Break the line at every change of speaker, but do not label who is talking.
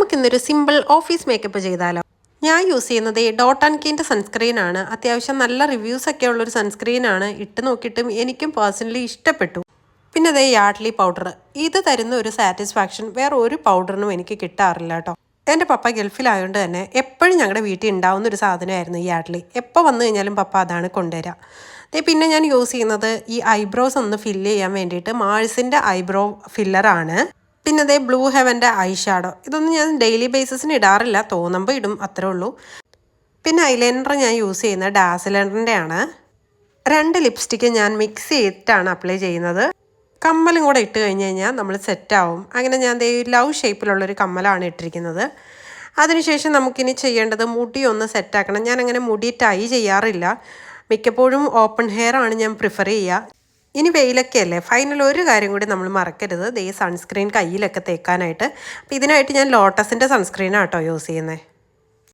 നമുക്കിന്നൊരു simple office makeup ചെയ്താലോ. ഞാൻ യൂസ് ചെയ്യുന്നത് ഡോട്ട് ആൻഡ് കീൻ്റെ സൺസ്ക്രീനാണ്. അത്യാവശ്യം നല്ല റിവ്യൂസ് ഒക്കെ ഉള്ളൊരു സൺസ്ക്രീനാണ്. ഇട്ട് നോക്കിയിട്ടും എനിക്കും പേഴ്സണലി ഇഷ്ടപ്പെട്ടു. പിന്നെ അതേ യാഡ്ലി പൗഡർ, ഇത് തരുന്ന ഒരു സാറ്റിസ്ഫാക്ഷൻ വേറെ ഒരു പൗഡറിനും എനിക്ക് കിട്ടാറില്ല കേട്ടോ. എൻ്റെ പപ്പ ഗൾഫിലായതുകൊണ്ട് തന്നെ എപ്പോഴും ഞങ്ങളുടെ വീട്ടിൽ ഉണ്ടാവുന്ന ഒരു സാധനമായിരുന്നു ഈ യാഡ്ലി. എപ്പോൾ വന്നു കഴിഞ്ഞാലും പപ്പ അതാണ് കൊണ്ടുവരിക. പിന്നെ ഞാൻ യൂസ് ചെയ്യുന്നത് ഈ ഐബ്രോസ് ഒന്ന് ഫില്ല് ചെയ്യാൻ വേണ്ടിയിട്ട് മാഴ്സിൻ്റെ ഐബ്രോ ഫില്ലറാണ്. പിന്നെ അതേ ബ്ലൂ ഹെവൻ്റെ ഐ ഷാഡോ, ഇതൊന്നും ഞാൻ ഡെയിലി ബേസിസിന് ഇടാറില്ല, തോന്നുമ്പോൾ ഇടും, അത്രേ ഉള്ളൂ. പിന്നെ ഐലൈനർ ഞാൻ യൂസ് ചെയ്യുന്നത് ഡാസിലറിൻ്റെ ആണ്. 2 ലിപ്സ്റ്റിക്ക് ഞാൻ മിക്സ് ചെയ്തിട്ടാണ് അപ്ലൈ ചെയ്യുന്നത്. കമ്മലും കൂടെ ഇട്ട് കഴിഞ്ഞ് കഴിഞ്ഞാൽ നമ്മൾ സെറ്റാവും. അങ്ങനെ ഞാൻ ലവ് ഷേപ്പിലുള്ളൊരു കമ്മലാണ് ഇട്ടിരിക്കുന്നത്. അതിനുശേഷം നമുക്കിനി ചെയ്യേണ്ടത് മുടി ഒന്ന് സെറ്റാക്കണം. ഞാനങ്ങനെ മുടി ടൈ ചെയ്യാറില്ല, മിക്കപ്പോഴും ഓപ്പൺ ഹെയർ ആണ് ഞാൻ പ്രിഫർ ചെയ്യുക. ഇനി വെയിലൊക്കെ അല്ലേ, ഫൈനൽ ഒരു കാര്യം കൂടി നമ്മൾ മറക്കരുത്, സൺസ്ക്രീൻ കയ്യിലൊക്കെ തേക്കാനായിട്ട്. അപ്പോൾ ഇതിനായിട്ട് ഞാൻ ലോട്ടസിൻ്റെ സൺസ്ക്രീനാണ് കേട്ടോ യൂസ് ചെയ്യുന്നത്.